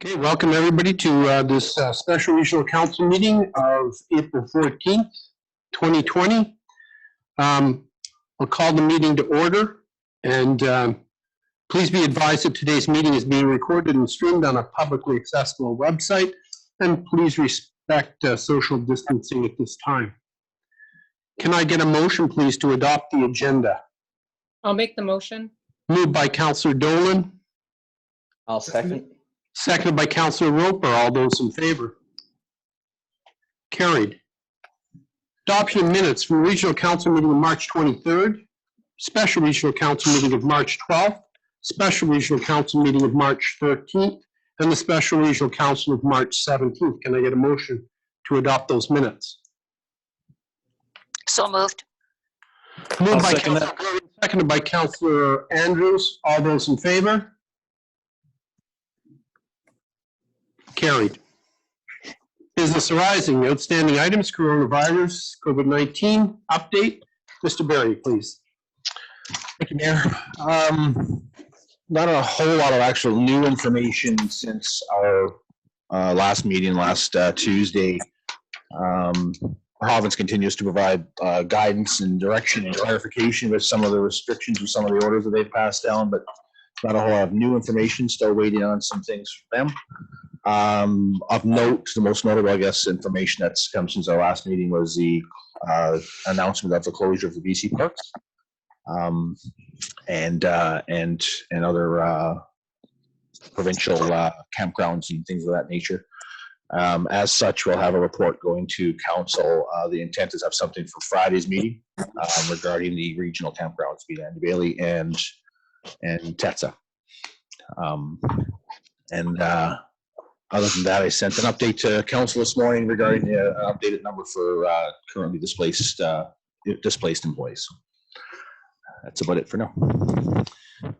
Okay, welcome everybody to this special regional council meeting of April 14th, 2020. I'll call the meeting to order, and please be advised that today's meeting is being recorded and streamed on a publicly accessible website, and please respect social distancing at this time. Can I get a motion, please, to adopt the agenda? I'll make the motion. Moved by Councillor Dolan. I'll second. Seconded by Councillor Roper. All those in favor? Carried. Adoption of minutes from Regional Council meeting of March 23rd, Special Regional Council meeting of March 12th, Special Regional Council meeting of March 13th, and the Special Regional Council of March 17th. Can I get a motion to adopt those minutes? So moved. Moved by Councillor Gordon, seconded by Councillor Andrews. All those in favor? Carried. Business arising, outstanding items, coronavirus, COVID-19 update. Mr. Berry, please. Thank you, Mayor. Not a whole lot of actual new information since our last meeting last Tuesday. Our province continues to provide guidance and direction and clarification with some of the restrictions and some of the orders that they've passed down, but not a whole lot of new information. Still waiting on some things from them. Of note, the most notable, I guess, information that's come since our last meeting was the announcement of the closure of the BC parks and other provincial campgrounds and things of that nature. As such, we'll have a report going to council. The intent is to have something for Friday's meeting regarding the regional campgrounds, be it Andy Bailey and Tetsa. Other than that, I sent an update to council this morning regarding the updated number for currently displaced employees. That's about it for now.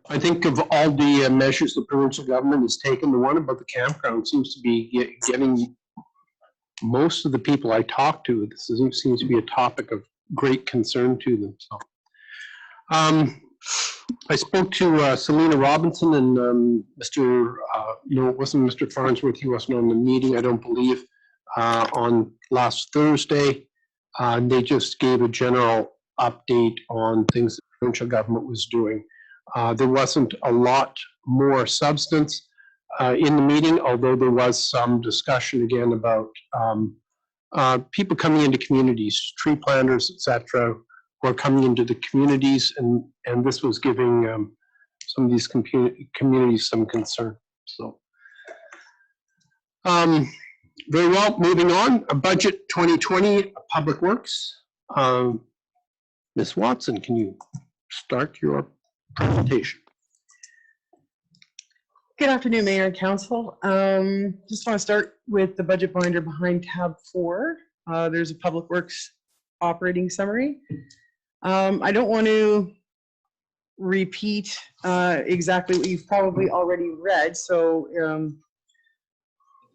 I think of all the measures the provincial government has taken, the one about the campground seems to be getting most of the people I talk to. This seems to be a topic of great concern to them. So, I spoke to Selena Robinson and Mr. No, it wasn't Mr. Farnsworth. He wasn't on the meeting, I don't believe, on last Thursday. They just gave a general update on things the provincial government was doing. There wasn't a lot more substance in the meeting, although there was some discussion again about people coming into communities, tree planters, etc., who are coming into the communities, and this was giving some of these communities some concern. So, very well. Moving on, a budget 2020, Public Works. Ms. Watson, can you start your presentation? Good afternoon, Mayor and Council. Just want to start with the budget binder behind tab 4. There's a Public Works operating summary. I don't want to repeat exactly what you've probably already read, so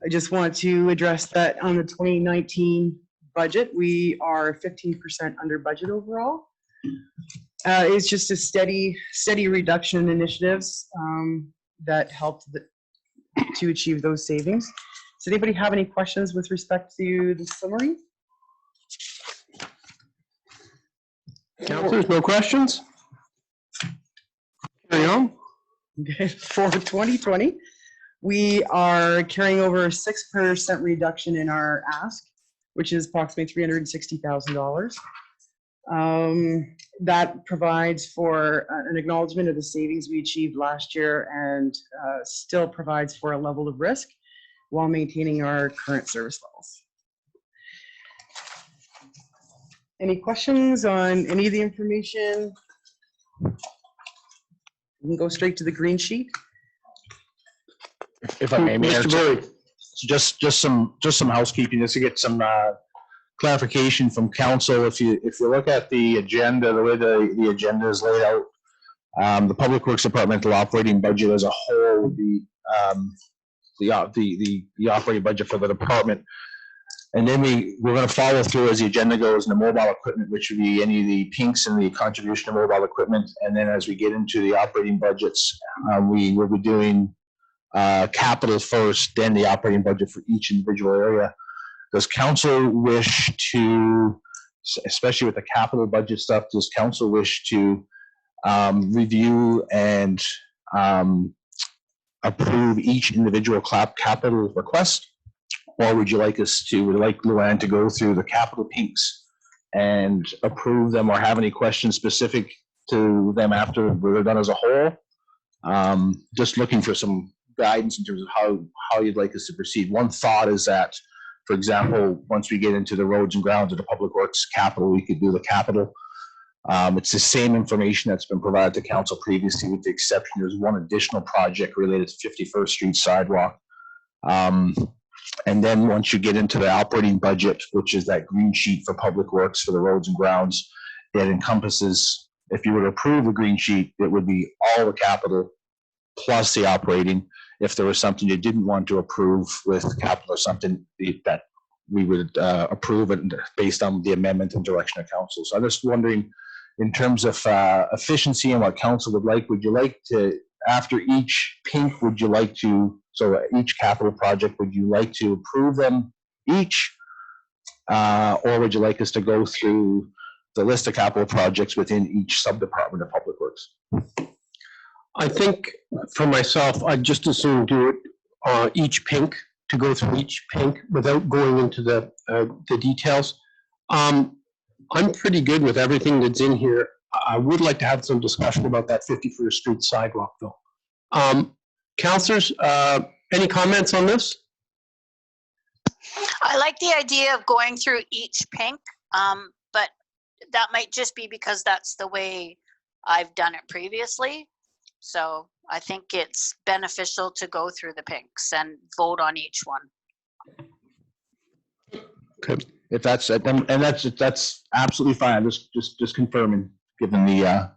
I just want to address that on the 2019 budget. We are 15% under budget overall. It's just a steady reduction in initiatives that helped to achieve those savings. Does anybody have any questions with respect to the summary? Councilors, no questions? Carry on. Okay. For 2020, we are carrying over a 6% reduction in our ask, which is approximately $360,000. That provides for an acknowledgement of the savings we achieved last year and still provides for a level of risk while maintaining our current service levels. Any questions on any of the information? We can go straight to the green sheet. If I may, Mayor, Mr. Berry. just some housekeeping, just to get some clarification from council. If you look at the agenda, the way the agenda is laid out, the Public Works Departmental operating budget as a whole would be the operating budget for the department. And then we're going to follow through as the agenda goes in the mobile equipment, which would be any of the pinks and the contribution of mobile equipment. And then as we get into the operating budgets, we will be doing capital first, then the operating budget for each individual area. Does council wish to, especially with the capital budget stuff, does council wish to review and approve each individual capital request? Or would you like Luann to go through the capital pinks and approve them, or have any questions specific to them after they're done as a whole? Just looking for some guidance in terms of how you'd like us to proceed. One thought is that, for example, once we get into the roads and grounds or the public works capital, we could do the capital. It's the same information that's been provided to council previously, with the exception there's one additional project related to 51st Street sidewalk. And then once you get into the operating budget, which is that green sheet for public works for the roads and grounds, it encompasses, if you were to approve the green sheet, it would be all the capital plus the operating. If there was something you didn't want to approve with capital or something, that we would approve it based on the amendment and direction of council. So I'm just wondering, in terms of efficiency and what council would like, would you like to, after each pink, would you like to, so each capital project, would you like to approve them each? Or would you like us to go through the list of capital projects within each sub-department of Public Works? I think for myself, I'd just as soon do it each pink, to go through each pink without going into the details. I'm pretty good with everything that's in here. I would like to have some discussion about that 51st Street sidewalk though. Councilors, any comments on this? I like the idea of going through each pink, but that might just be because that's the way I've done it previously. So I think it's beneficial to go through the pinks and vote on each one. Okay. If that's, and that's absolutely fine. Just confirming, given the,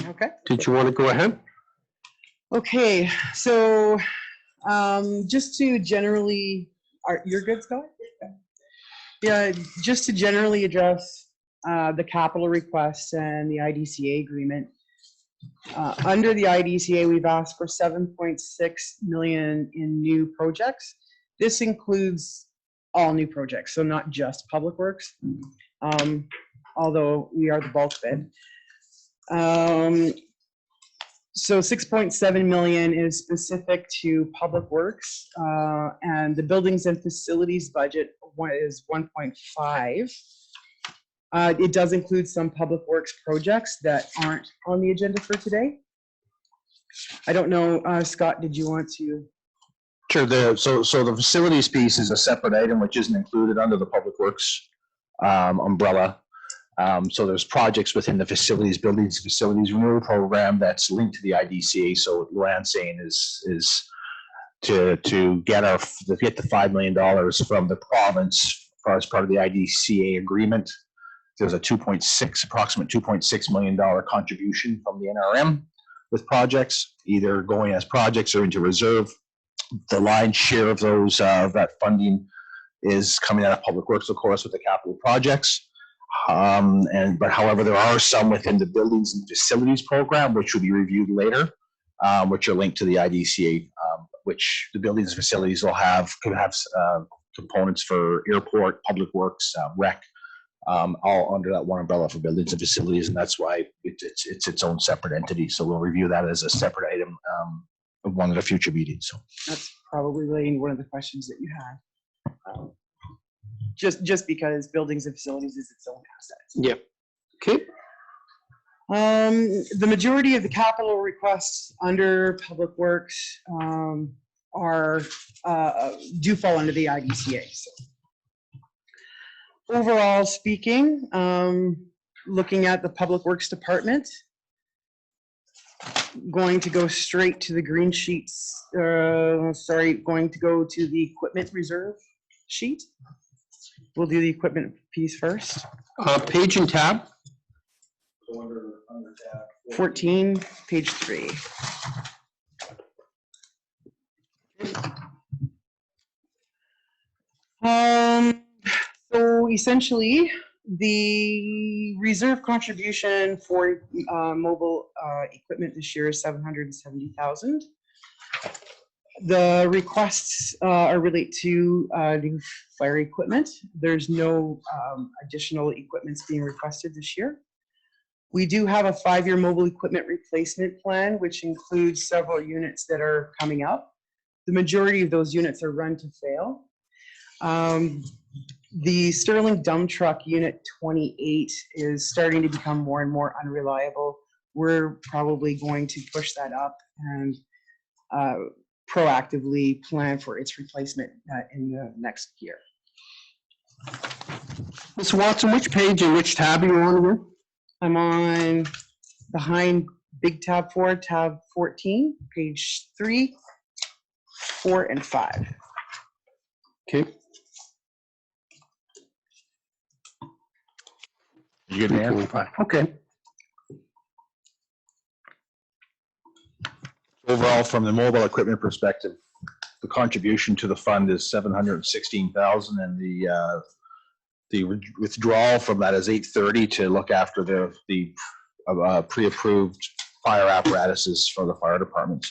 Okay. Did you want to go ahead? Okay, so just to generally, you're good, Scott? Yeah, just to generally address the capital requests and the IDCA agreement. Under the IDCA, we've asked for 7.6 million in new projects. This includes all new projects, so not just public works, although we are the bulk bid. So 6.7 million is specific to public works, and the buildings and facilities budget is 1.5. It does include some public works projects that aren't on the agenda for today. I don't know, Scott, did you want to? sure, so the facilities piece is a separate item which isn't included under the Public Works umbrella. So there's projects within the buildings facilities renewal program that's linked to the IDCA. So what Luann's saying is to get the $5 million from the province as part of the IDCA agreement. There's a approximate $2.6 million contribution from the NRM with projects, either going as projects or into reserve. The lion's share of those that funding is coming out of Public Works, of course, with the capital projects. But however, there are some within the buildings and facilities program, which will be reviewed later, which are linked to the IDCA, which the buildings and facilities could have components for airport, public works, rec, all under that one umbrella for buildings and facilities, and that's why it's its own separate entity. So we'll review that as a separate item of one of the future meetings. So That's probably really one of the questions that you had. Just because buildings and facilities is its own asset. Yeah. Okay. The majority of the capital requests under Public Works do fall under the IDCA. So. Overall speaking, looking at the Public Works Department, going to go straight to the green sheets, going to go to the equipment reserve sheet. We'll do the equipment piece first. Page and tab. 14, page 3. So essentially, The reserve contribution for mobile equipment this year is 770,000. The requests are relate to new fire equipment. There's no additional equipments being requested this year. We do have a 5-year mobile equipment replacement plan, which includes several units that are coming up. The majority of those units are run to fail. The Sterling dump truck unit 28 is starting to become more and more unreliable. We're probably going to push that up and proactively plan for its replacement in the next year. Ms. Watson, which page and which tab are you on again? I'm on behind big tab 4, tab 14, page 3, 4, and 5. Okay. You good, Mayor? Okay. Overall, from the mobile equipment perspective, the contribution to the fund is 716,000, and the withdrawal from that is 830 to look after the pre-approved fire apparatuses for the fire department.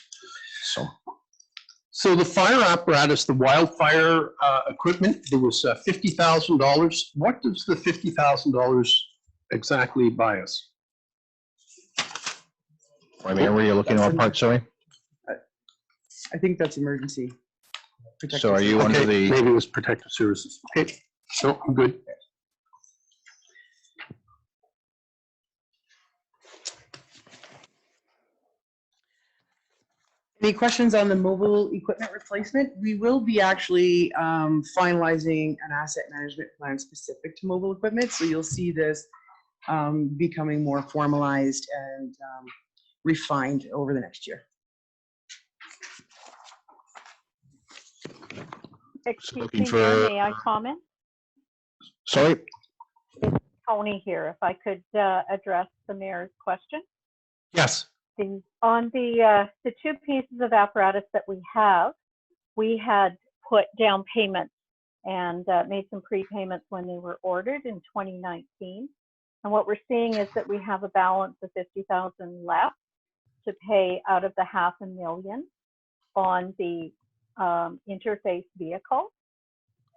So the fire apparatus, the wildfire equipment, there was $50,000. What does the $50,000 exactly buy us? Right, Mayor, were you looking at what part, sorry? I think that's emergency. So are you under Okay, the, maybe it was protective services. Okay, so I'm good. Any questions on the mobile equipment replacement? We will be actually finalizing an asset management plan specific to mobile equipment. So you'll see this becoming more formalized and refined over the next year. Excuse looking me, for- Mayor, may I comment? sorry? Tony here, if I could address the mayor's question. Yes. On the 2 pieces of apparatus that we had put down payments and made some prepayments when they were ordered in 2019. And what we're seeing is that we have a balance of 50,000 left to pay out of the $500,000 on the interface vehicle,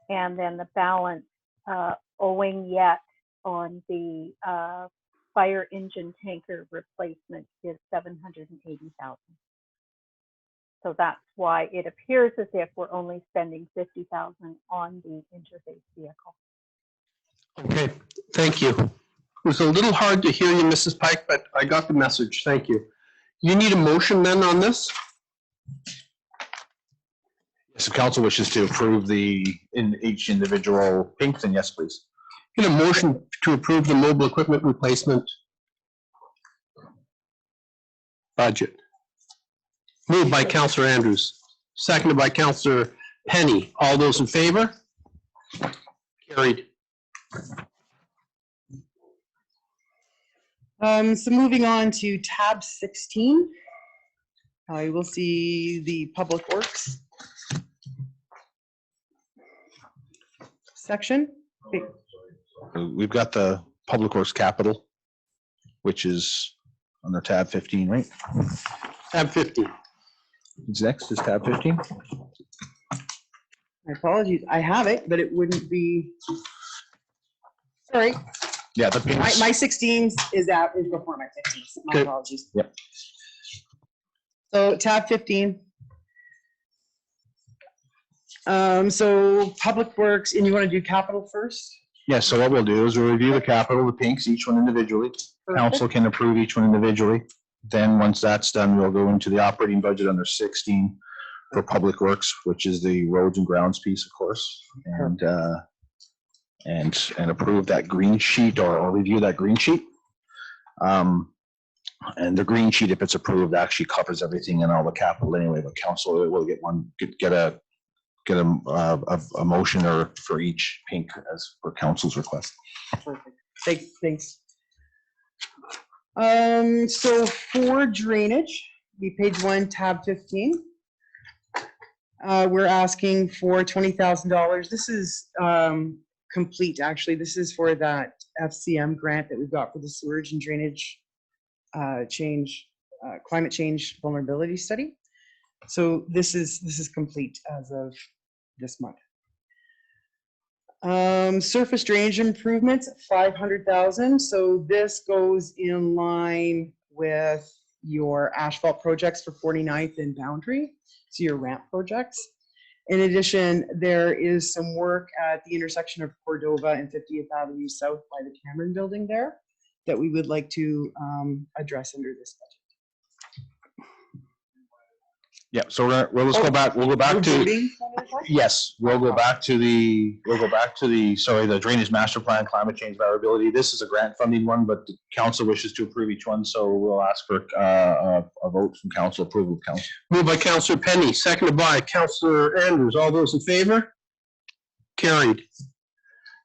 and then the balance owing yet on the fire engine tanker replacement is 780,000. So that's why it appears as if we're only spending 50,000 on the interface vehicle. Okay, thank you. It was a little hard to hear you, Mrs. Pike, but I got the message. Thank you. You need a motion then on this? If the council wishes to approve each individual pink, then yes, please. Get a motion to approve the mobile equipment replacement budget. Moved by Councillor Andrews, seconded by Councillor Penny. All those in favor? Carried. So moving on to tab 16, you will see the Public Works section. We've got the Public Works Capital, which is under tab 15, right? Tab 15. What's next is tab 15. My apologies, I have it, but it wouldn't be, sorry, Yeah, the pinks. my 16 is before my 15. My Okay. apologies. Yep. So tab 15. So Public Works, and you want to do capital first? Yeah, so what we'll do is we'll review the capital, the pinks, each one individually. Council can approve each one individually. Then, once that's done, we'll go into the operating budget under 16 for Public Works, which is the roads and grounds piece, of course. And approve that green sheet or review that green sheet. And the green sheet, if it's approved, actually covers everything and all the capital anyway, but council will get a motion or for each pink as per council's request. Perfect. Thanks. So for drainage, be page 1, tab 15. We're asking for $20,000. This is complete, actually. This is for that FCM grant that we've got for the sewage and drainage climate change vulnerability study. So this is complete as of this month. Surface drainage improvements, 500,000. So this goes in line with your asphalt projects for 49th and Boundary, so your ramp projects. In addition, there is some work at the intersection of Cordova and 50th Avenue South by the Cameron Building there that we would like to address under this budget. Yeah, so let's go back, we'll go back to, Voting? yes, we'll go back to the, the drainage master plan, climate change variability. This is a grant funding one, but the council wishes to approve each one, so we'll ask for a vote from council, approval of council. Moved by Councillor Penny, seconded by Councillor Andrews. All those in favor? Carried.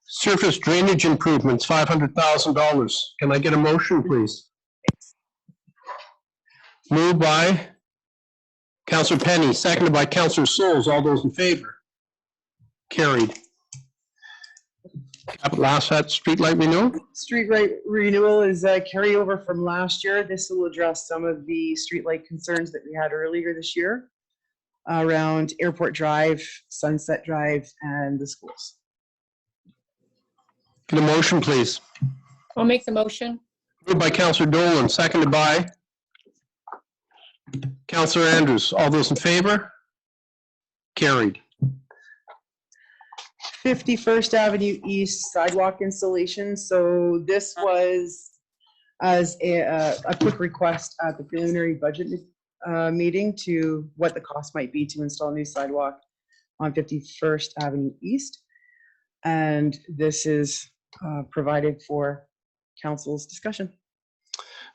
Surface drainage improvements, $500,000. Can I get a motion, please? Moved by Councillor Penny, seconded by Councillor Souls. All those in favor? Carried. Capital asset streetlight renewal? Street light renewal is a carryover from last year. This will address some of the streetlight concerns that we had earlier this year around Airport Drive, Sunset Drive, and the schools. Get a motion, please. I'll make the motion. Moved by Councillor Dolan, seconded by Councillor Andrews. All those in favor? Carried. 51st Avenue East sidewalk installation. So this was as a quick request at the preliminary budget meeting to what the cost might be to install a new sidewalk on 51st Avenue East. And this is provided for council's discussion.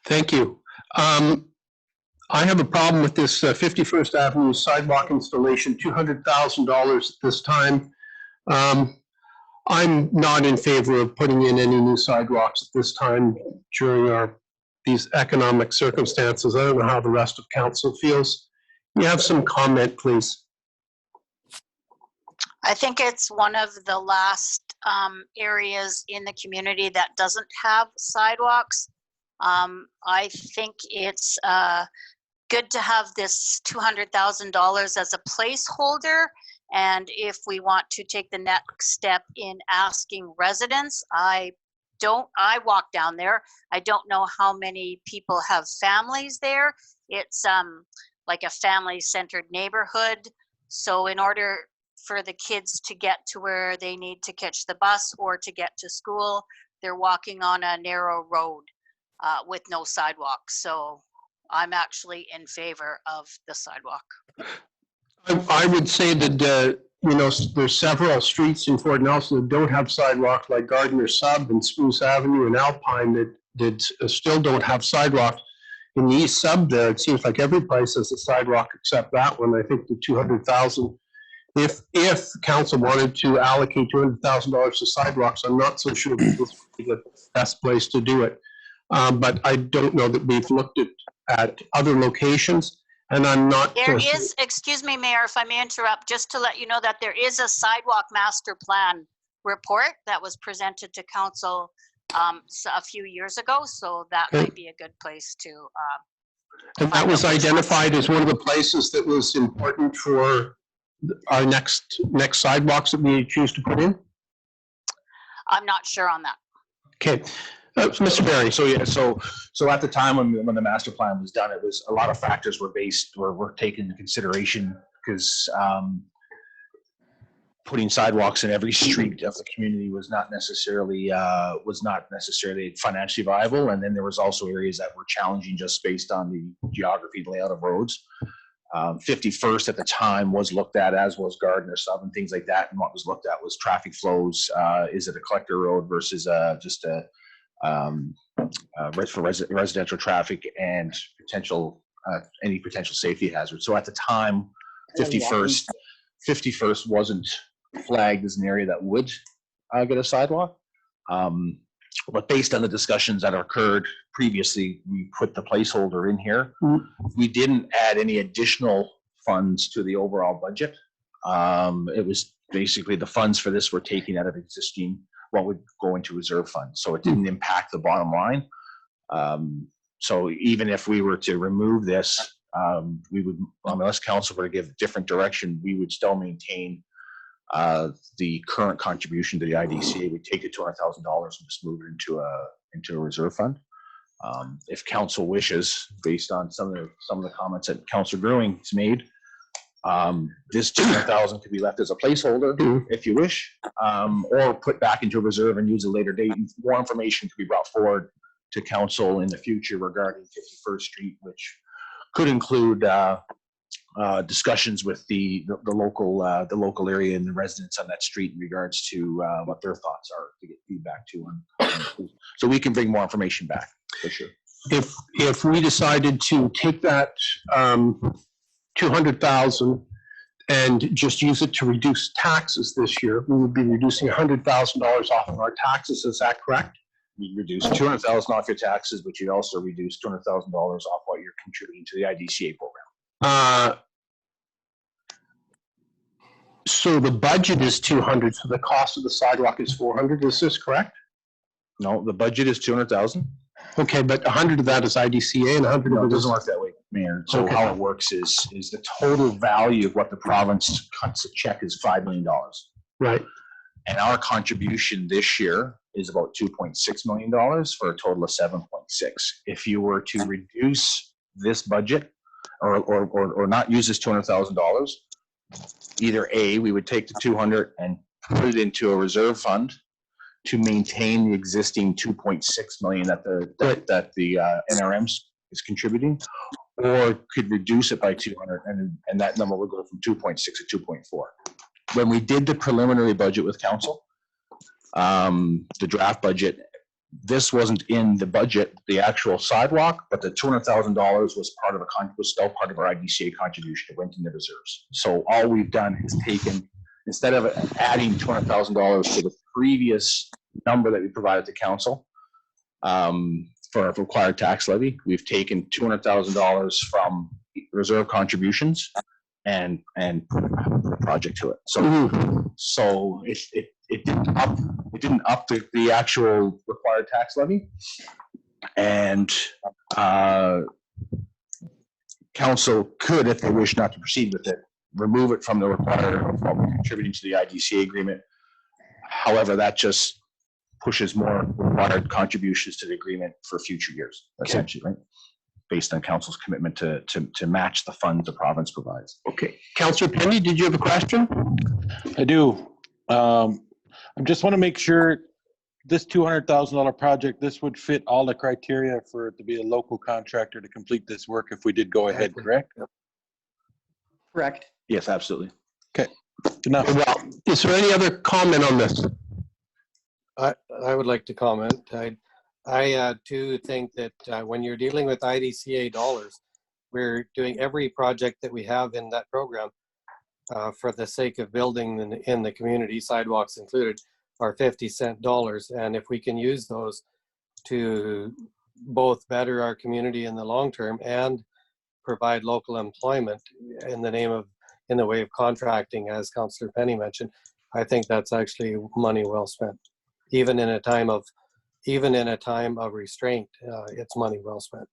Thank you. I have a problem with this 51st Avenue sidewalk installation, $200,000 at this time. I'm not in favor of putting in any new sidewalks at this time during these economic circumstances. I don't know how the rest of council feels. You have some comment, please. I think it's one of the last areas in the community that doesn't have sidewalks. I think it's good to have this $200,000 as a placeholder. And if we want to take the next step in asking residents, I walk down there. I don't know how many people have families there. It's like a family-centered neighborhood. So in order for the kids to get to where they need to catch the bus or to get to school, they're walking on a narrow road with no sidewalk. So I'm actually in favor of the sidewalk. I would say that, there's several streets in Fort Nelson that don't have sidewalks, like Gardner Sub and Spruce Avenue and Alpine that still don't have sidewalks. In the East Sub there, it seems like every place has a sidewalk except that one. I think the 200,000. If council wanted to allocate $200,000 to sidewalks, I'm not so sure this would be the best place to do it. But I don't know that we've looked at other locations, and I'm not. There is, excuse me, Mayor, if I may interrupt, just to let you know that there is a sidewalk master plan report that was presented to council a few years ago, so that might be a good place to. And that was identified as one of the places that was important for our next sidewalks that we choose to put in? I'm not sure on that. Okay. Mr. Barry. So at the time when the master plan was done, it was a lot of factors were taken into consideration because putting sidewalks in every street of the community was not necessarily financially viable. And then there was also areas that were challenging just based on the geography and layout of roads. 51st at the time was looked at, as was Gardner Sub and things like that. And what was looked at was traffic flows. Is it a collector road versus just for residential traffic and any potential safety hazards. So at the time, 51st wasn't flagged as an area that would get a sidewalk. But based on the discussions that occurred previously, we put the placeholder in here. We didn't add any additional funds to the overall budget. It was basically the funds for this were taken out of existing what would go into reserve fund. So it didn't impact the bottom line. So even if we were to remove this, we would, unless council were to give different direction, we would still maintain the current contribution to the IDCA. We'd take the $200,000 and just move it into a reserve fund. If council wishes, based on some of the comments that Councillor Grewing has made, this 200,000 could be left as a placeholder if you wish, or put back into a reserve and use a later date. And more information could be brought forward to council in the future regarding 51st Street, which could include discussions with the local area and the residents on that street in regards to what their thoughts are, to get feedback to on. So we can bring more information back for sure. If we decided to take that 200,000 and just use it to reduce taxes this year, we would be reducing $100,000 off of our taxes. Is that correct? You reduce 200,000 off your taxes, but you also reduce $200,000 off what you're contributing to the IDCA program. So the budget is 200, so the cost of the sidewalk is 400. Is this correct? No, the budget is 200,000. Okay, but 100 of that is IDCA and 100 No, of it it is. doesn't work that way, Mayor. So Okay. how it works is the total value of what the province cuts a check is $5 million. Right. And our contribution this year is about $2.6 million for a total of 7.6. If you were to reduce this budget or not use this $200,000, either A, we would take the 200 and put it into a reserve fund to maintain the existing 2.6 million that the NRM is contributing, or could reduce it by 200, and that number would go from 2.6 to 2.4. When we did the preliminary budget with council, the draft budget, this wasn't in the budget, the actual sidewalk, but the $200,000 was still part of our IDCA contribution. It went in the reserves. So all we've done is taken, instead of adding $200,000 to the previous number that we provided to council for a required tax levy, we've taken $200,000 from reserve contributions and put a project to it. So it didn't up the actual required tax levy, and council could, if they wish not to proceed with it, remove it from the required of what we're contributing to the IDCA agreement. However, that just pushes more required contributions to the agreement for future years, essentially, right? Based on council's commitment to match the funds the province provides. Okay. Councillor Penny, did you have a question? I do. I just want to make sure this $200,000 project, this would fit all the criteria for it to be a local contractor to complete this work if we did go ahead, correct? Correct. Yes, absolutely. Good enough. Well, is there any other comment on this? I would like to comment. I too think that when you're dealing with IDCA dollars, we're doing every project that we have in that program for the sake of building in the community, sidewalks included, are 50-cent dollars. And if we can use those to both better our community in the long term and provide local employment in the way of contracting, as Councillor Penny mentioned, I think that's actually money well spent. Even in a time of restraint, it's money well spent.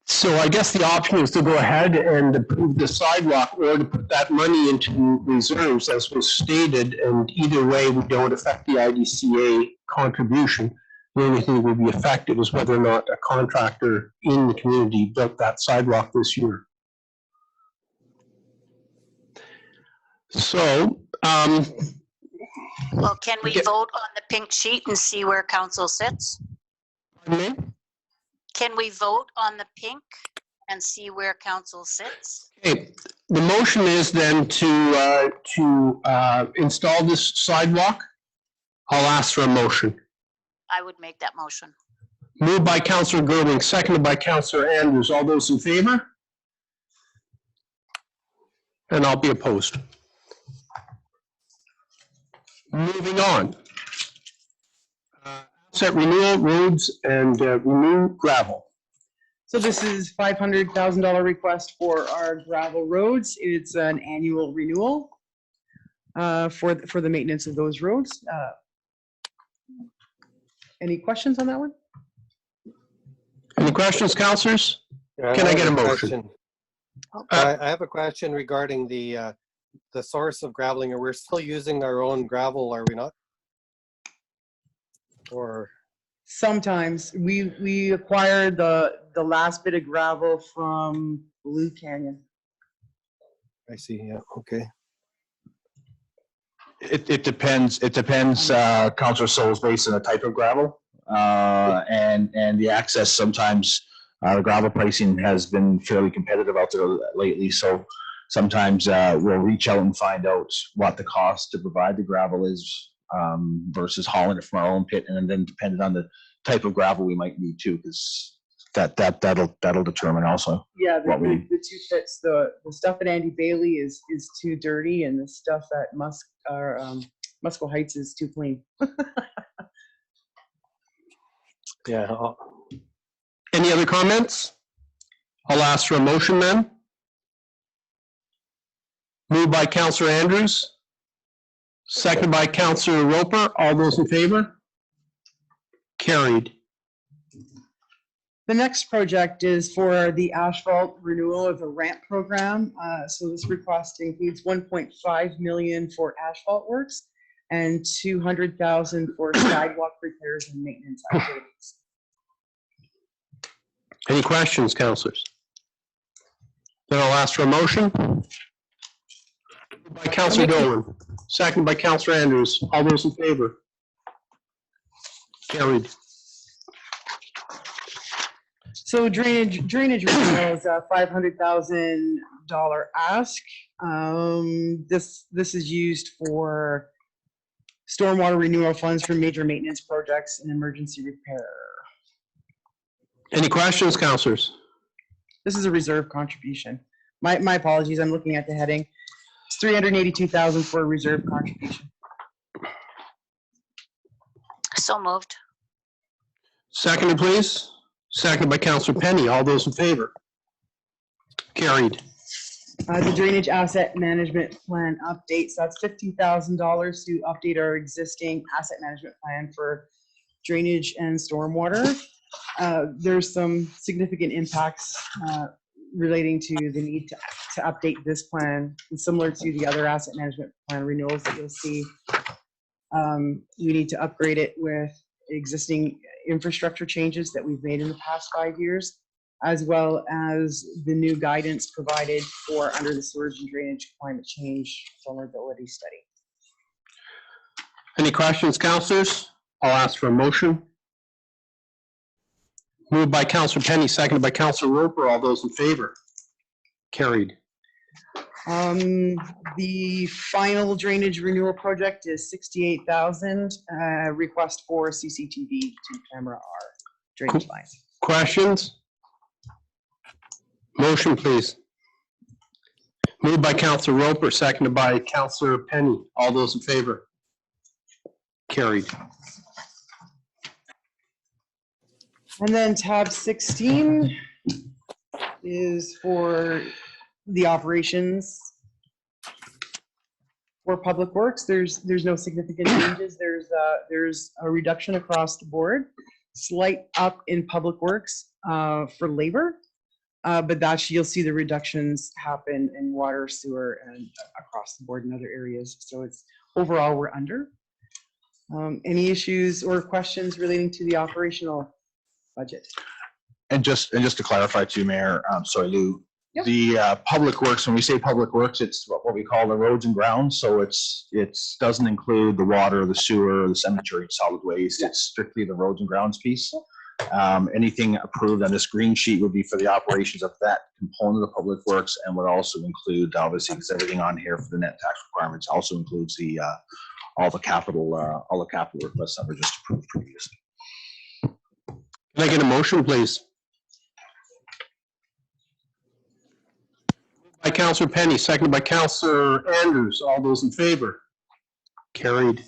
So I guess the option is to go ahead and approve the sidewalk or to put that money into reserves as was stated, and either way we don't affect the IDCA contribution. The only thing that would be affected is whether or not a contractor in the community built that sidewalk this year. So, Well, can we vote on the pink sheet and see where council sits? pardon me? Can we vote on the pink and see where council sits? Okay, the motion is then to install this sidewalk. I'll ask for a motion. I would make that motion. Moved by Councillor Gerling, seconded by Councillor Andrews. All those in favor? And I'll be opposed. Moving on. Asset renewal, roads, and renew gravel. So this is $500,000 request for our gravel roads. It's an annual renewal for the maintenance of those roads. Any questions on that one? Any questions, councillors? Can I get a motion? I have a question regarding the source of graveling. We're still using our own gravel, are we not? Or Sometimes we acquired the last bit of gravel from Blue Canyon. I see, yeah, okay. It depends, Councillor Souls, based on the type of gravel, and the access. Sometimes the gravel pricing has been fairly competitive out there lately, so sometimes we'll reach out and find out what the cost to provide the gravel is versus hauling it from our own pit, and then depending on the type of gravel we might need too, because that'll determine also. Yeah, What we- the two pits, the stuff at Andy Bailey is too dirty, and the stuff at Musco Heights is too clean. Yeah, Any other comments? I'll ask for a motion then. Moved by Councillor Andrews. Seconded by Councillor Roper. All those in favor? Carried. The next project is for the asphalt renewal of the ramp program. So this request includes 1.5 million for asphalt works and 200,000 for sidewalk repairs and maintenance activities. Any questions, councillors? Then I'll ask for a motion. Moved by Councillor Dolan, seconded by Councillor Andrews. All those in favor? Carried. So drainage renewal is a $500,000 ask. This is used for stormwater renewal funds for major maintenance projects and emergency repair. Any questions, councillors? This is a reserve contribution. My apologies, I'm looking at the heading. It's 382,000 for a reserve contribution. So moved. Seconded, please. Seconded by Councillor Penny. All those in favor? Carried. The drainage asset management plan updates, that's $15,000 to update our existing asset management plan for drainage and stormwater. There's some significant impacts relating to the need to update this plan, and similar to the other asset management plan renewals that you'll see. We need to upgrade it with existing infrastructure changes that we've made in the past 5 years, as well as the new guidance provided for under the sewage and drainage climate change vulnerability study. Any questions, councillors? I'll ask for a motion. Moved by Councillor Penny, seconded by Councillor Roper. All those in favor? Carried. The final drainage renewal project is 68,000, request for CCTV to camera our drainage lines. Questions? Motion, please. Moved by Councillor Roper, seconded by Councillor Penny. All those in favor? Carried. And then tab 16 is for the operations for Public Works. There's no significant changes. There's a reduction across the board, slight up in Public Works for labor, but that's, you'll see the reductions happen in water, sewer, and across the board in other areas. So it's overall we're under. Any issues or questions relating to the operational budget? And just to clarify too, Mayor, sorry, Lou, Yep. the Public Works, when we say Public Works, it's what we call the roads and grounds. So it doesn't include the water, the sewer, the cemetery, solid waste. It's strictly the roads and grounds piece. Anything approved on this green sheet would be for the operations of that component of Public Works, and would also include, obviously, because everything on here for the net tax requirements also includes the all the capital requests that were just approved previously. Can I get a motion, please? By Councillor Penny, seconded by Councillor Andrews. All those in favor? Carried.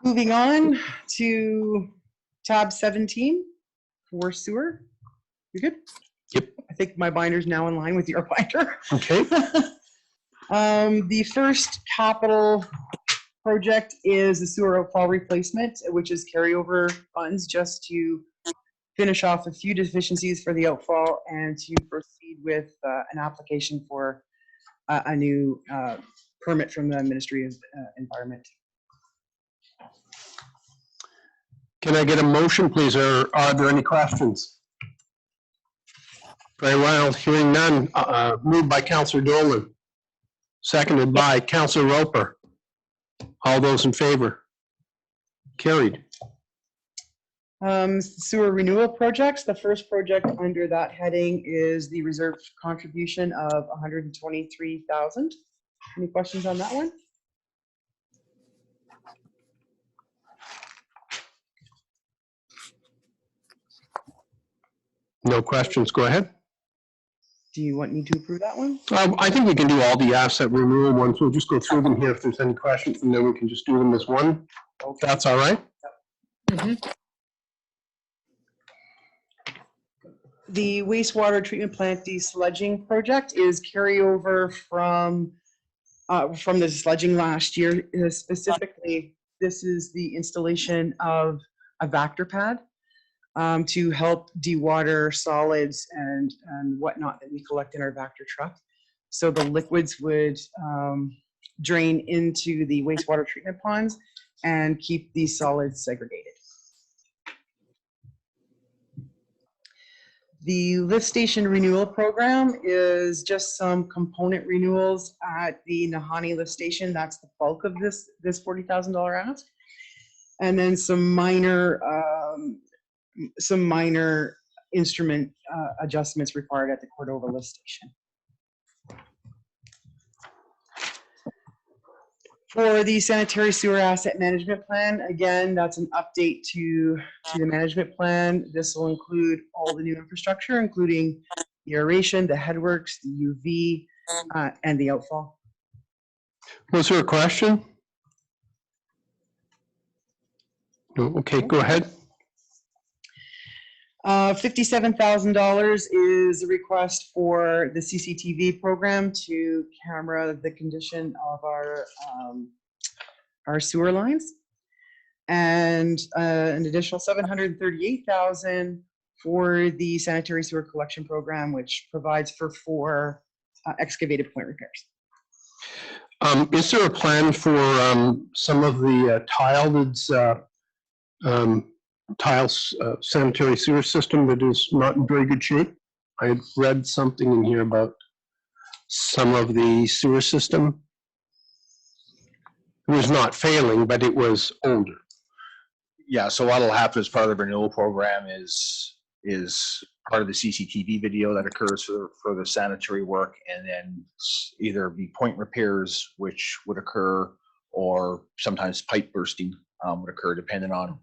Moving on to tab 17 for sewer. You good? Yep. I think my binder's now in line with your binder. Okay. The first capital project is the sewer outfall replacement, which is carryover funds just to finish off a few deficiencies for the outfall and to proceed with an application for a new permit from the Ministry of Environment. Can I get a motion, please, or are there any questions? Very well, hearing none. Moved by Councillor Dolan, seconded by Councillor Roper. All those in favor? Carried. Sewer renewal projects. The first project under that heading is the reserve contribution of 123,000. Any questions on that one? No questions, go ahead. Do you want me to approve that one? I think we can do all the asset renewal ones. We'll just go through them here if there's any questions, and then we can just do them as one. If that's all right. The wastewater treatment plant desludging project is carryover from the sludging last year. Specifically, this is the installation of a Vactor pad to help dewater solids and whatnot that we collect in our Vactor truck. So the liquids would drain into the wastewater treatment ponds and keep these solids segregated. The lift station renewal program is just some component renewals at the Nahanni lift station. That's the bulk of this $40,000 ask. And then some minor instrument adjustments required at the Cordova lift station. For the sanitary sewer asset management plan, again, that's an update to the management plan. This will include all the new infrastructure, including the aeration, the headworks, the UV, and the outfall. Was there a question? No, okay, go ahead. $57,000 is a request for the CCTV program to camera the condition of our sewer lines, and an additional $738,000 for the sanitary sewer collection program, which provides for 4 excavated point repairs. Is there a plan for some of the tiles sanitary sewer system that is not in very good shape? I had read something in here about some of the sewer system. It was not failing, but it was older. Yeah, so what'll happen as part of the renewal program is part of the CCTV video that occurs for the sanitary work, and then either be point repairs, which would occur, or sometimes pipe bursting would occur, depending on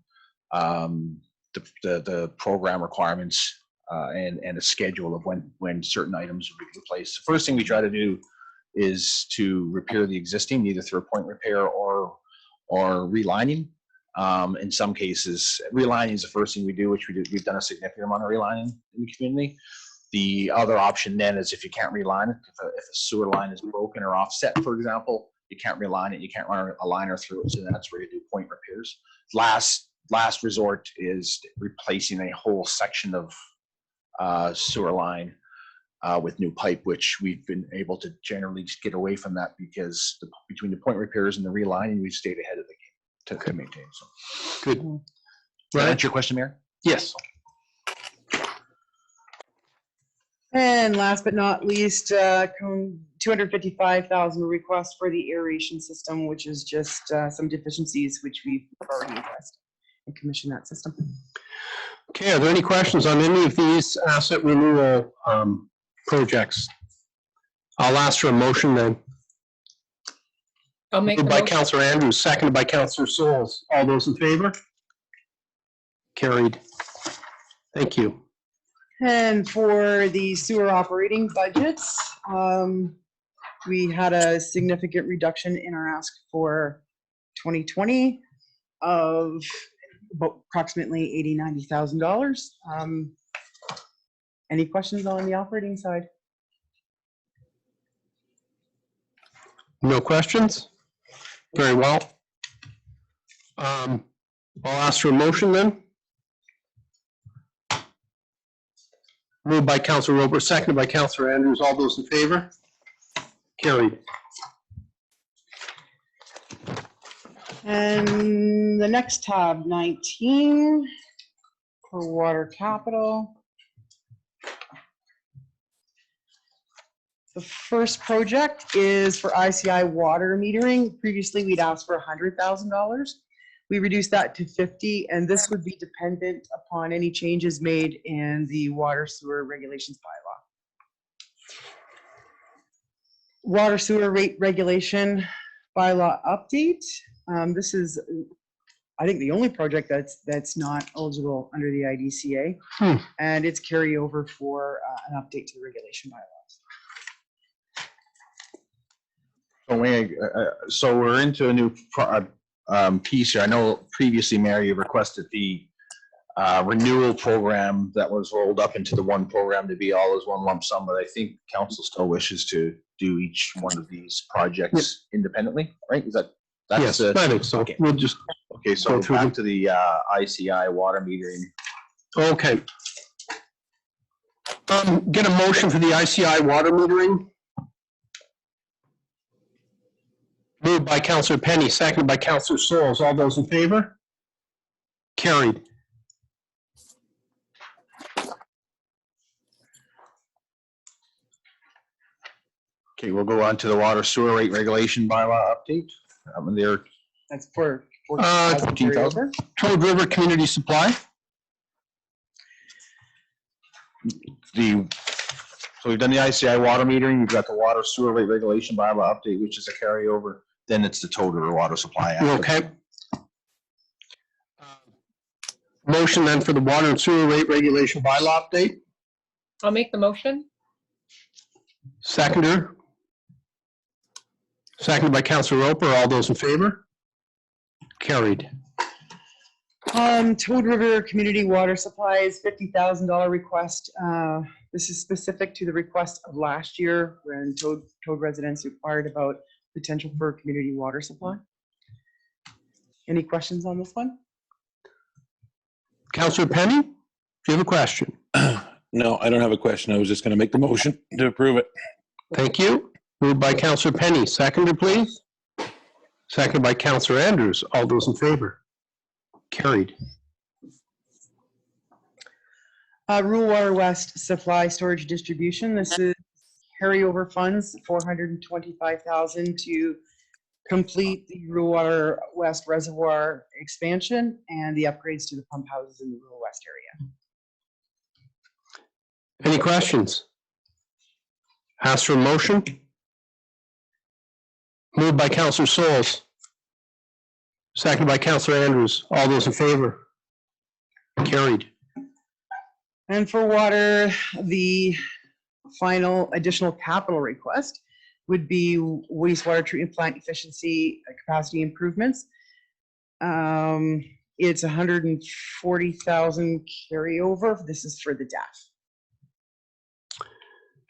the program requirements and a schedule of when certain items will be replaced. The first thing we try to do is to repair the existing, either through a point repair or relining. In some cases, relining is the first thing we do, which we've done a significant amount of relining in the community. The other option then is if you can't reline it, if a sewer line is broken or offset, for example, you can't reline it, you can't run a liner through it, so that's where you do point repairs. Last resort is replacing a whole section of sewer line with new pipe, which we've been able to generally just get away from that because between the point repairs and the relining, we've stayed ahead of the game to maintain. So Good. Did that answer your question, Mayor? Yes. And last but not least, $255,000 request for the aeration system, which is just some deficiencies which we've already addressed and commissioned that system. Okay, are there any questions on any of these asset renewal projects? I'll ask for a motion then. I'll make the Moved by motion. Councillor Andrews, seconded by Councillor Souls. All those in favor? Carried. Thank you. And for the sewer operating budgets, we had a significant reduction in our ask for 2020 of about approximately $90,000. Any questions on the operating side? No questions? Very well. I'll ask for a motion then. Moved by Councilor Roper, seconded by Councilor Andrews. All those in favor? Carried. And the next tab, 19, for water capital. The first project is for ICI water metering. Previously, we'd asked for $100,000. We reduced that to 50, and this would be dependent upon any changes made in the water sewer regulations bylaw. Water sewer rate regulation bylaw update. This is, I think, the only project that's not eligible under the IDCA, and it's carryover for an update to the regulation bylaws. So we're into a new piece here. I know previously, Mayor, you requested the renewal program that was rolled up into the one program to be all as one lump sum, but I think council still wishes to do each one of these projects independently, right? Yes, I think so. Okay. We'll just, Okay, so Go through back to the ICI water metering. okay. Get a motion for the ICI water metering. Moved by Councilor Penny, seconded by Councilor Souls. All those in favor? Carried. Okay, we'll go on to the water sewer rate regulation bylaw update. There, That's for 14,000. Toad River Community Supply. So we've done the ICI water metering, we've got the water sewer rate regulation bylaw update, which is a carryover. Then it's the Toad River water supply. after. Okay. Motion then for the water and sewer rate regulation bylaw update. I'll make the motion. Seconder. Seconded by Councilor Roper. All those in favor? Carried. Toad River Community Water Supplies, $50,000 request. This is specific to the request of last year when Toad residents inquired about potential for a community water supply. Any questions on this one? Councilor Penny, do you have a question? No, I don't have a question. I was just going to make the motion to approve it. Thank you. Moved by Councilor Penny. Seconder, please. Seconded by Councilor Andrews. All those in favor? Carried. Rural Water West Supply Storage Distribution. This is carryover funds, $425,000 to complete the Rural Water West Reservoir expansion and the upgrades to the pump houses in the Rural West area. Any questions? Ask for a motion. Moved by Councilor Souls. Seconded by Councilor Andrews. All those in favor? Carried. And for water, the final additional capital request would be wastewater treatment plant efficiency capacity improvements. It's 140,000 carryover. This is for the DAF.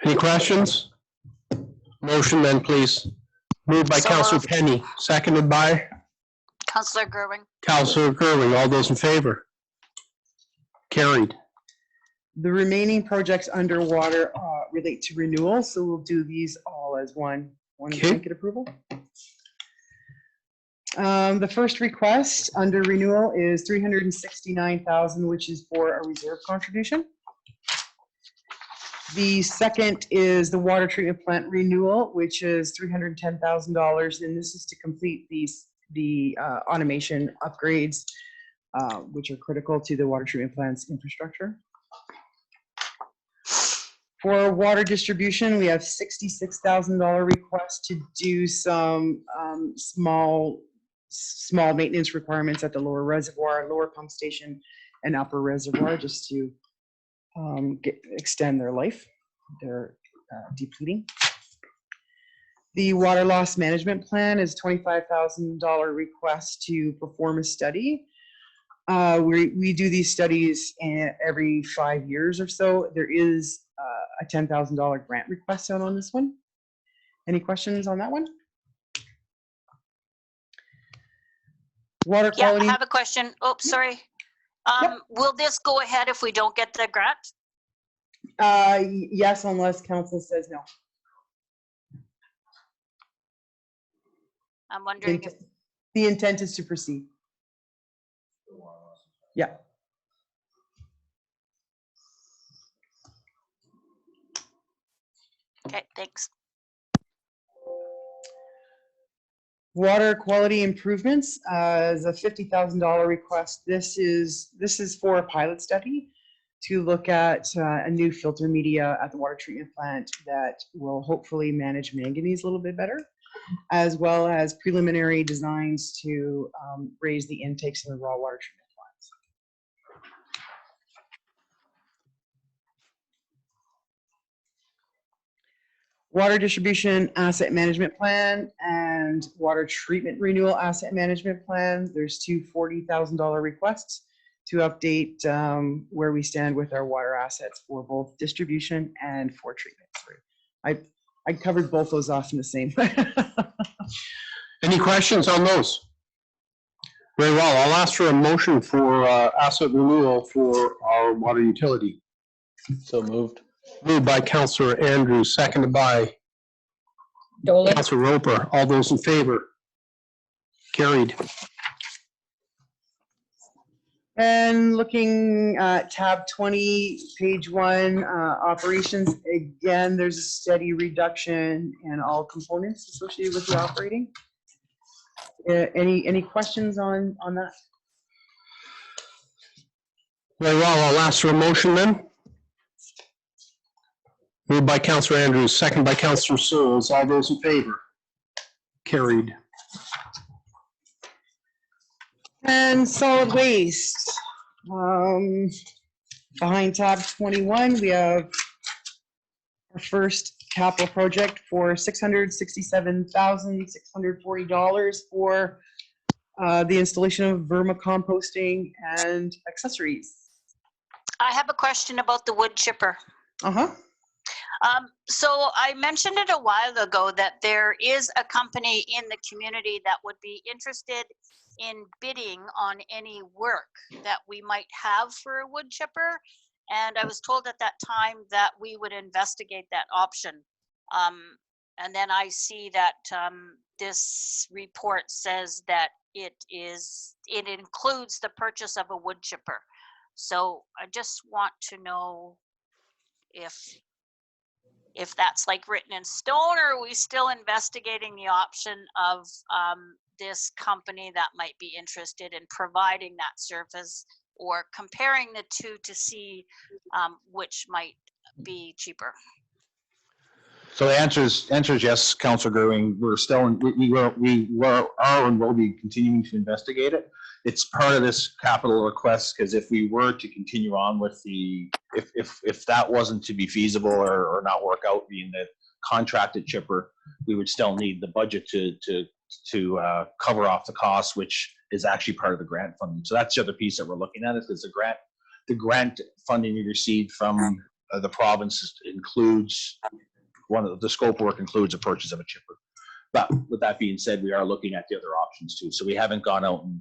Any questions? Motion then, please. Moved by So Councilor moved. Penny, seconded by Councillor Gerwin. Councilor Gerwig. All those in favor? Carried. The remaining projects underwater relate to renewal, so we'll do these all as one Okay. blanket approval. The first request under renewal is $369,000, which is for a reserve contribution. The second is the water treatment plant renewal, which is $310,000, and this is to complete the automation upgrades, which are critical to the water treatment plant's infrastructure. For water distribution, we have $66,000 request to do some small maintenance requirements at the lower reservoir, lower pump station, and upper reservoir, just to extend their life. They're depleting. The water loss management plan is $25,000 request to perform a study. We do these studies every 5 years or so. There is a $10,000 grant request out on this one. Any questions on that one? Water Yeah, I quality, have a question. Oh, sorry. Will this go ahead if we don't get the grant? yes, unless council says no. I'm wondering if, The intent is to proceed. Yeah. okay, thanks. Water quality improvements is a $50,000 request. This is for a pilot study to look at a new filter media at the water treatment plant that will hopefully manage manganese a little bit better, as well as preliminary designs to raise the intakes in the raw water treatment plants. Water distribution asset management plan and water treatment renewal asset management plan. There's two $40,000 requests to update where we stand with our water assets for both distribution and for treatment. Sorry. I covered both those off in the same. Any questions on those? Very well. I'll ask for a motion for asset renewal for our water utility. So moved. Moved by Councillor Andrews, seconded by Dolan, Councillor Roper. All those in favor? Carried. And looking at tab 20, page 1, operations, again, there's a steady reduction in all components associated with the operating. Any questions on that? Very well. I'll ask for a motion then. Moved by Councillor Andrews, second by Councillor Souls. All those in favor? Carried. And solid waste. Behind tab 21, we have our first capital project for $667,640 for the installation of vermicomposting and accessories. I have a question about the wood chipper. Uh-huh. So I mentioned it a while ago that there is a company in the community that would be interested in bidding on any work that we might have for a wood chipper. And I was told at that time that we would investigate that option. And then I see that this report says that it includes the purchase of a wood chipper. So I just want to know if that's like written in stone, or are we still investigating the option of this company that might be interested in providing that service, or comparing the two to see which might be cheaper? So the answer is yes, Councillor Gerwing. We're still, we are and will be continuing to investigate it. It's part of this capital request, because if we were to continue on with if that wasn't to be feasible or not work out being the contracted chipper, we would still need the budget to cover off the cost, which is actually part of the grant funding. So that's the other piece that we're looking at, is the grant funding we received from the province includes the scope work includes a purchase of a chipper. But with that being said, we are looking at the other options too. So we haven't gone out and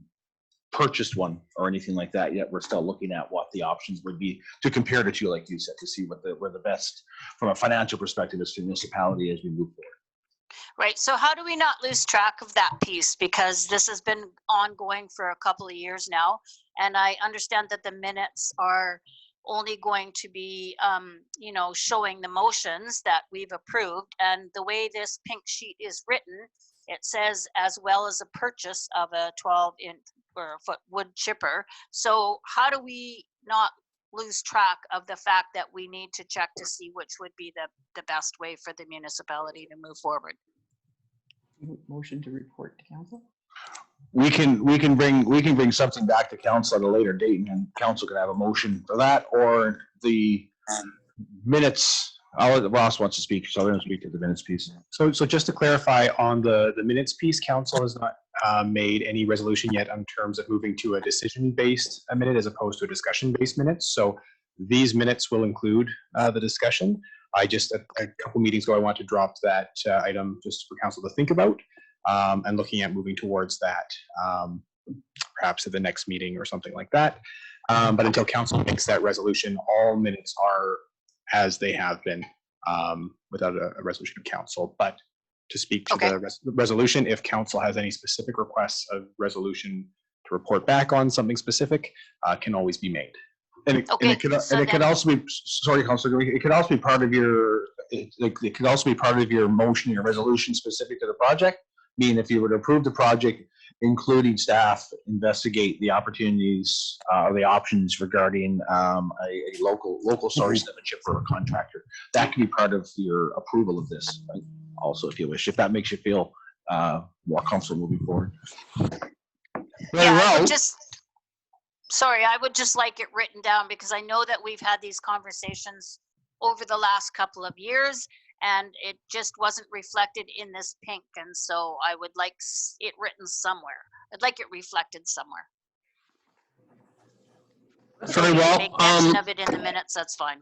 purchased one or anything like that yet. We're still looking at what the options would be to compare the two, like you said, to see where the best from a financial perspective is for the municipality as we move forward. Right. So how do we not lose track of that piece? Because this has been ongoing for a couple of years now. And I understand that the minutes are only going to be, showing the motions that we've approved. And the way this pink sheet is written, it says as well as a purchase of a 12-inch or foot wood chipper. So how do we not lose track of the fact that we need to check to see which would be the best way for the municipality to move forward? Motion to report to council. We can bring something back to council at a later date, and then council can have a motion for that, or the minutes. Ross wants to speak, so I'm going to speak to the minutes piece. So just to clarify on the minutes piece, council has not made any resolution yet in terms of moving to a decision-based minute as opposed to a discussion-based minutes. So these minutes will include the discussion. I just, a couple meetings ago, I want to drop that item just for council to think about, and looking at moving towards that perhaps at the next meeting or something like that. But until council makes that resolution, all minutes are as they have been, without a resolution of council. But to speak to Okay. the resolution, if council has any specific requests of resolution to report back on something specific, can always be made. And it Okay, could, so and it could then- also be, sorry, Councilor, it could also be part of your, it could also be part of your motion, your resolution specific to the project. Meaning if you were to approve the project, including staff, investigate the opportunities, or the options regarding a local source of a chip for a contractor. That can be part of your approval of this, right? Also, if you wish, if that makes you feel more comfortable moving forward. Very Yeah, I well. would just, sorry, I would just like it written down because I know that we've had these conversations over the last couple of years and it just wasn't reflected in this pink. And so I would like it written somewhere. I'd like it reflected somewhere. Very well. Make mention of it in the minutes, that's fine.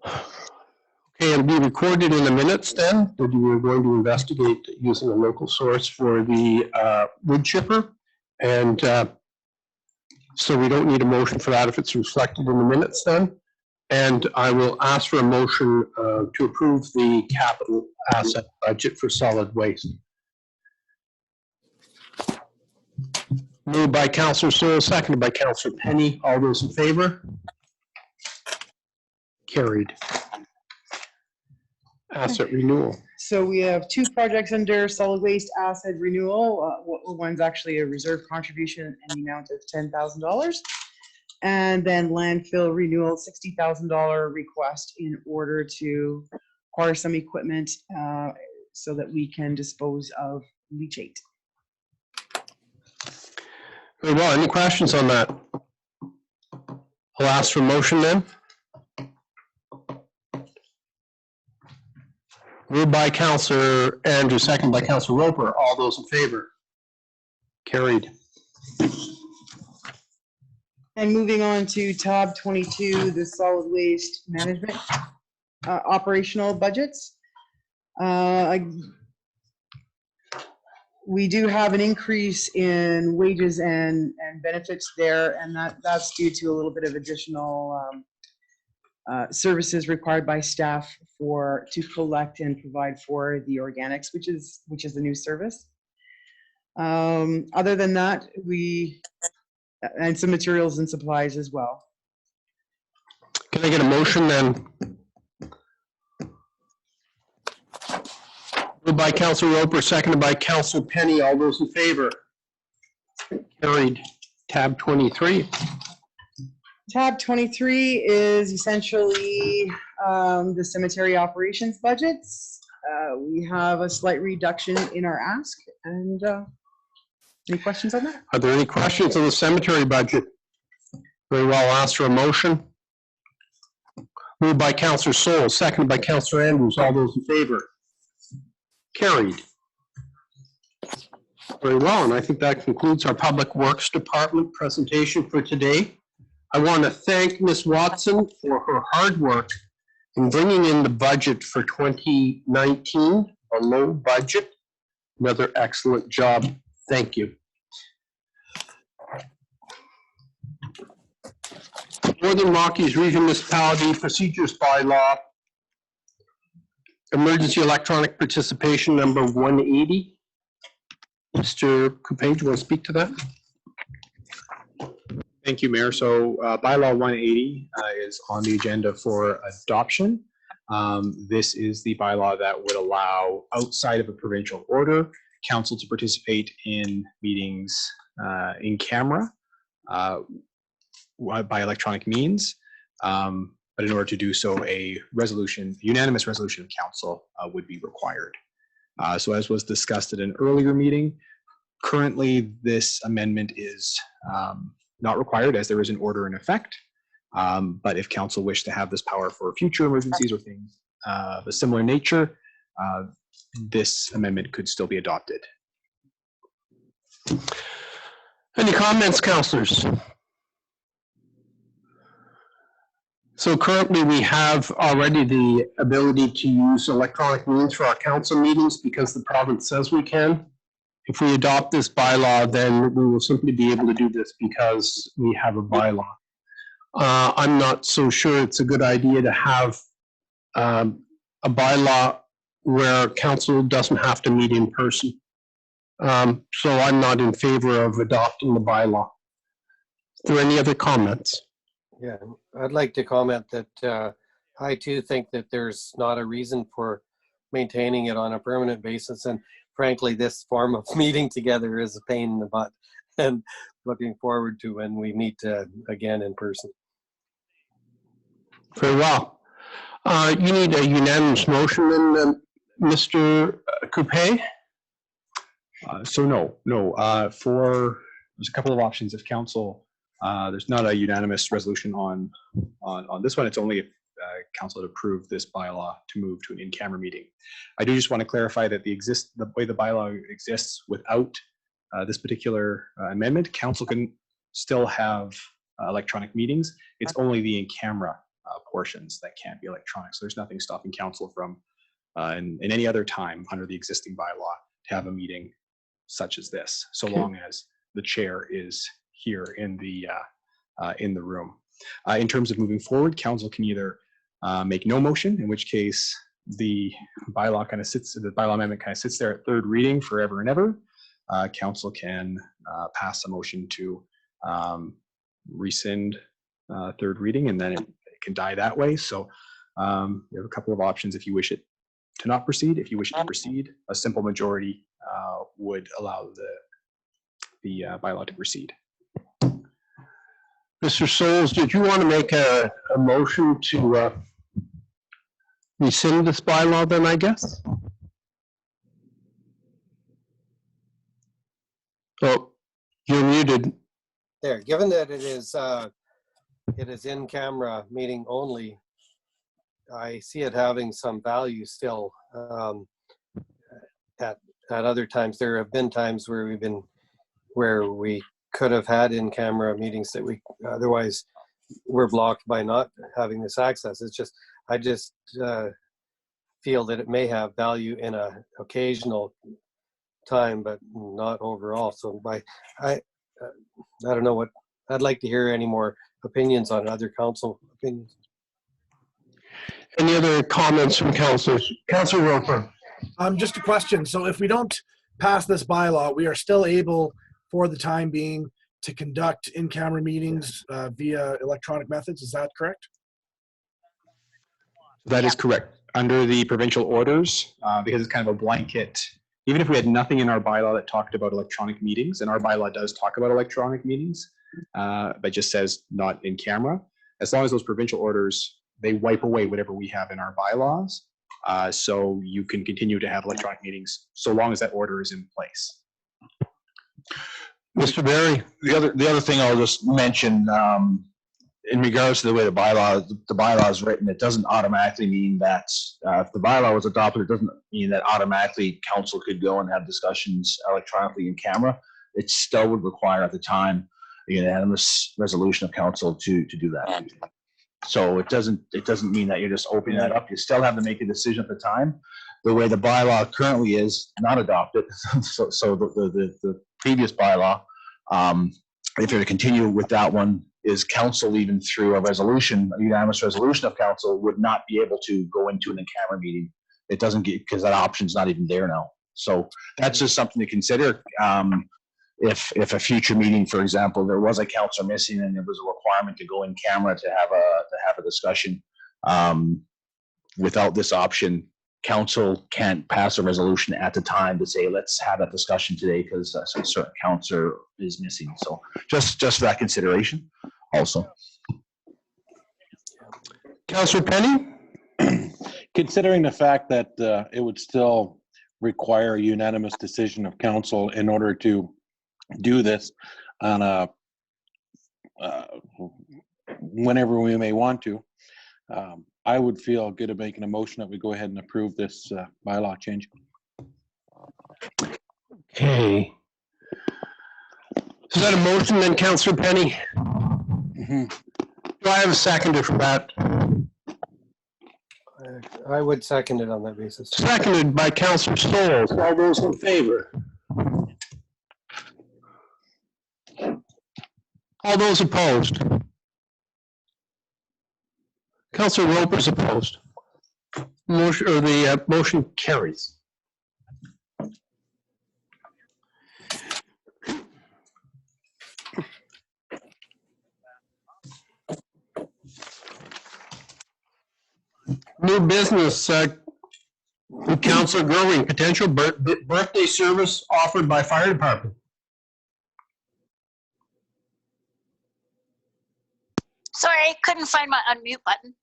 Okay, it'll be recorded in the minutes then, that you were going to investigate using a local source for the wood chipper. And so we don't need a motion for that if it's reflected in the minutes then. And I will ask for a motion to approve the capital asset budget for solid waste. Moved by Councillor Searle, seconded by Councillor Penny. All those in favor? Carried. Asset renewal. So we have two projects under solid waste asset renewal. One's actually a reserve contribution in the amount of $10,000. And then landfill renewal, $60,000 request in order to acquire some equipment so that we can dispose of leachate. Very well. Any questions on that? I'll ask for a motion then. Moved by Councillor Andrews, second by Councillor Roper. All those in favor? Carried. And moving on to tab 22, the solid waste management operational budgets. We do have an increase in wages and benefits there, and that's due to a little bit of additional services required by staff to collect and provide for the organics, which is the new service. Other than that, and some materials and supplies as well. Can I get a motion then? Moved by Councillor Roper, seconded by Councillor Penny. All those in favor? Carried. Tab 23. Tab 23 is essentially the cemetery operations budgets. We have a slight reduction in our ask, and any questions on that? Are there any questions on the cemetery budget? Very well, I'll ask for a motion. Moved by Councillor Searle, seconded by Councillor Andrews. All those in favor? Carried. Very well, and I think that concludes our Public Works Department presentation for today. I want to thank Ms. Watson for her hard work in bringing in the budget for 2019, a low budget. Another excellent job. Thank you. Northern Rockies Regional Municipality Procedures Bylaw, Emergency Electronic Participation number 180. Mr. Coupé, do you want to speak to that? Thank you, Mayor. So bylaw 180 is on the agenda for adoption. This is the bylaw that would allow, outside of a provincial order, council to participate in meetings in camera by electronic means. But in order to do so, a resolution, unanimous resolution of council would be required. So as was discussed at an earlier meeting, currently this amendment is not required as there is an order in effect. But if council wish to have this power for future emergencies or things of a similar nature, this amendment could still be adopted. Any comments, councillors? So currently we have already the ability to use electronic means for our council meetings because the province says we can. if we adopt this bylaw, then we will simply be able to do this because we have a bylaw. I'm not so sure it's a good idea to have a bylaw where council doesn't have to meet in person. So I'm not in favor of adopting the bylaw. Is there any other comments? Yeah, I'd like to comment that I too think that there's not a reason for maintaining it on a permanent basis. And frankly, this form of meeting together is a pain in the butt, and looking forward to when we meet again in person. Very well. You need a unanimous motion then, Mr. Coupé? So no, there's a couple of options if council, there's not a unanimous resolution on this one. It's only if council had approved this bylaw to move to an in-camera meeting. I do just want to clarify that the way the bylaw exists without this particular amendment, council can still have electronic meetings. It's only the in-camera portions that can't be electronic. So there's nothing stopping council from in any other time under the existing bylaw to have a meeting such as this, so long as the chair is here in the room. In terms of moving forward, council can either make no motion, in which case the bylaw amendment kind of sits there at third reading forever and ever. Council can pass a motion to rescind third reading, and then it can die that way. So you have a couple of options if you wish it to not proceed. If you wish it to proceed, a simple majority would allow the bylaw to proceed. Mr. Souls, did you want to make a motion to rescind this bylaw then, I guess? Oh, you're muted. There, given that it is in camera meeting only, I see it having some value still. At other times, there have been times where we could have had in camera meetings that we otherwise were blocked by not having this access. I just feel that it may have value in a occasional time, but not overall. So I don't know what, I'd like to hear any more opinions on other council opinions. Any other comments from councilors? Councilor Roper. Just a question. So if we don't pass this bylaw, we are still able, for the time being, to conduct in-camera meetings via electronic methods. Is that correct? That is correct. Under the provincial orders, because it's kind of a blanket, even if we had nothing in our bylaw that talked about electronic meetings, and our bylaw does talk about electronic meetings, but just says not in camera, as long as those provincial orders, they wipe away whatever we have in our bylaws. So you can continue to have electronic meetings so long as that order is in place. Mr. Barry. The other thing I'll just mention, in regards to the way the bylaw is written, it doesn't automatically mean that if the bylaw was adopted, it doesn't mean that automatically council could go and have discussions electronically in camera. It still would require at the time a unanimous resolution of council to do that. So it doesn't mean that you're just opening that up. You still have to make a decision at the time. The way the bylaw currently is not adopted, so the previous bylaw, if you're to continue with that one, is council, even through a resolution, a unanimous resolution of council, would not be able to go into an in-camera meeting. It doesn't get, because that option's not even there now. So that's just something to consider. If a future meeting, for example, there was a councillor missing and there was a requirement to go in camera to have a discussion, without this option, council can't pass a resolution at the time to say, let's have that discussion today because a certain councillor is missing. So just for that consideration also. Councillor Penny? Considering the fact that it would still require a unanimous decision of council in order to do this on a whenever we may want to, I would feel good at making a motion that we go ahead and approve this bylaw change. Okay. Is that a motion then, Councillor Penny? Mm-hmm. Do I have a seconder for that? I would second it on that basis. Seconded by Councillor Souls. All those in favor? All those opposed? Councilor Roper's opposed. Motion, or the motion carries. New business, Councilor Gerwin, potential birthday service offered by fire department. Sorry, I couldn't find my unmute button.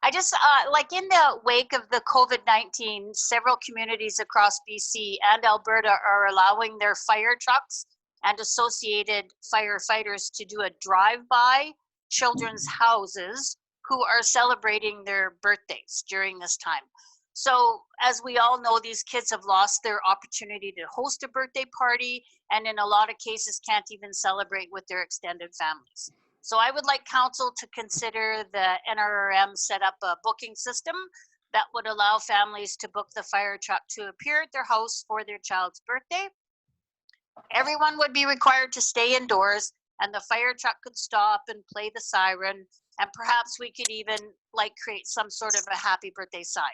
I just, like in the wake of the COVID-19, several communities across BC and Alberta are allowing their fire trucks and associated firefighters to do a drive-by children's houses who are celebrating their birthdays during this time. So as we all know, these kids have lost their opportunity to host a birthday party, and in a lot of cases can't even celebrate with their extended families. So I would like council to consider the NRRM set up a booking system that would allow families to book the fire truck to appear at their house for their child's birthday. Everyone would be required to stay indoors, and the fire truck could stop and play the siren, and perhaps we could even like create some sort of a happy birthday sign.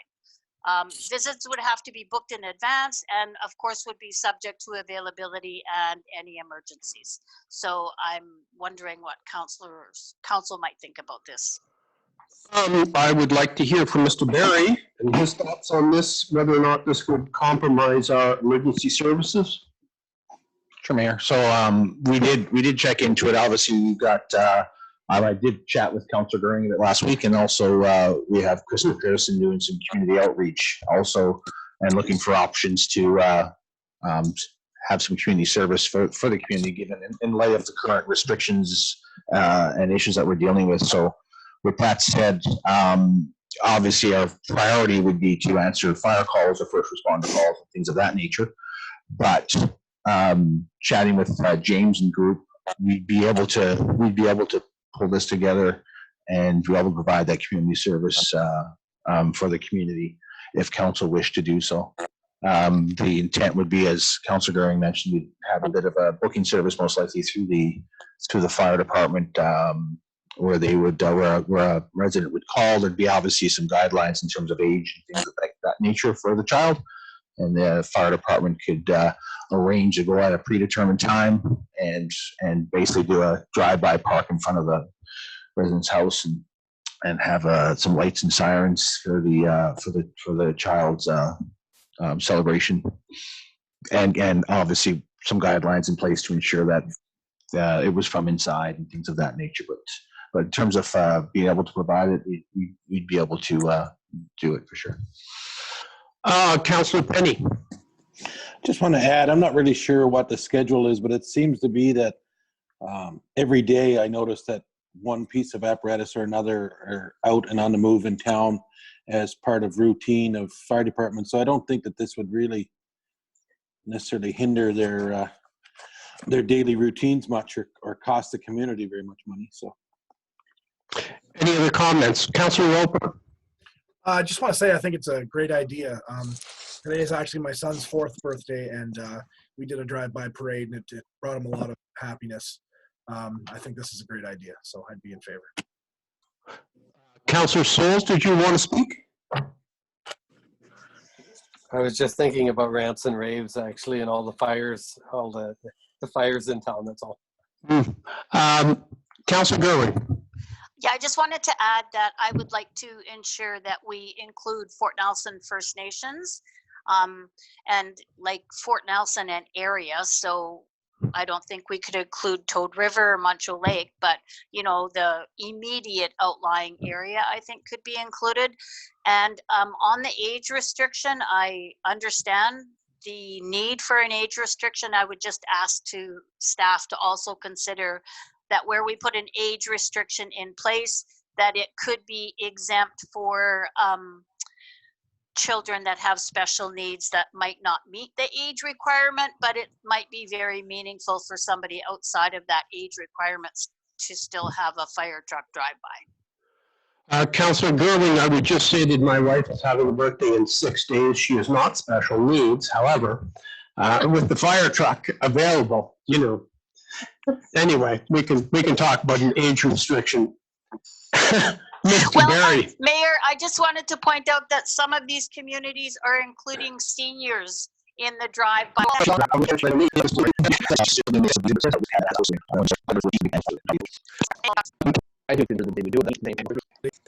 Visits would have to be booked in advance and of course would be subject to availability and any emergencies. So I'm wondering what council might think about this. I would like to hear from Mr. Barry and his thoughts on this, whether or not this would compromise our emergency services. Sure, Mayor. So we did check into it. Obviously, we've got, I did chat with Councilor Goering last week, and also we have Kristen Pearson doing some community outreach also and looking for options to have some community service for the community, given in light of the current restrictions and issues that we're dealing with. So with that said, obviously our priority would be to answer fire calls or first responder calls and things of that nature. But chatting with James and group, we'd be able to pull this together and be able to provide that community service for the community if council wished to do so. The intent would be, as Councilor Goering mentioned, we'd have a bit of a booking service, most likely through the fire department, where they would where a resident would call. There'd be obviously some guidelines in terms of age and things of that nature for the child, and the fire department could arrange to go at a predetermined time and basically do a drive-by park in front of the resident's house and have some lights and sirens for the child's celebration, and obviously some guidelines in place to ensure that it was from inside and things of that nature. But in terms of being able to provide it, we'd be able to do it for sure. Councilor Penny. Just want to add, I'm not really sure what the schedule is, but it seems to be that every day I notice that one piece of apparatus or another are out and on the move in town as part of routine of fire department. So I don't think that this would really necessarily hinder their daily routines much or cost the community very much money. So, any other comments? Councilor Roper. I just want to say I think it's a great idea. Today is actually my son's 4th birthday, and we did a drive-by parade, and it brought him a lot of happiness. I think this is a great idea, so I'd be in favor. Councilor Souls, did you want to speak? I was just thinking about rants and raves actually, and all the fires, all the fires in town. That's all. Councilor Gerwin. Yeah, I just wanted to add that I would like to ensure that we include Fort Nelson First Nations and like Fort Nelson and area. So I don't think we could include Toad River or Muncho Lake, but you know, the immediate outlying area I think could be included. And on the age restriction, I understand the need for an age restriction. I would just ask to staff to also consider that where we put an age restriction in place, that it could be exempt for children that have special needs that might not meet the age requirement, but it might be very meaningful for somebody outside of that age requirements to still have a fire truck drive-by. Councilor Gerwin, I would just say that my wife is having a birthday in 6 days. She is not special needs, however, with the fire truck available, you know, Anyway, we can talk about an age restriction. Mr. Well, Barry, Mayor, I just wanted to point out that some of these communities are including seniors in the drive-by. I do think they would do it.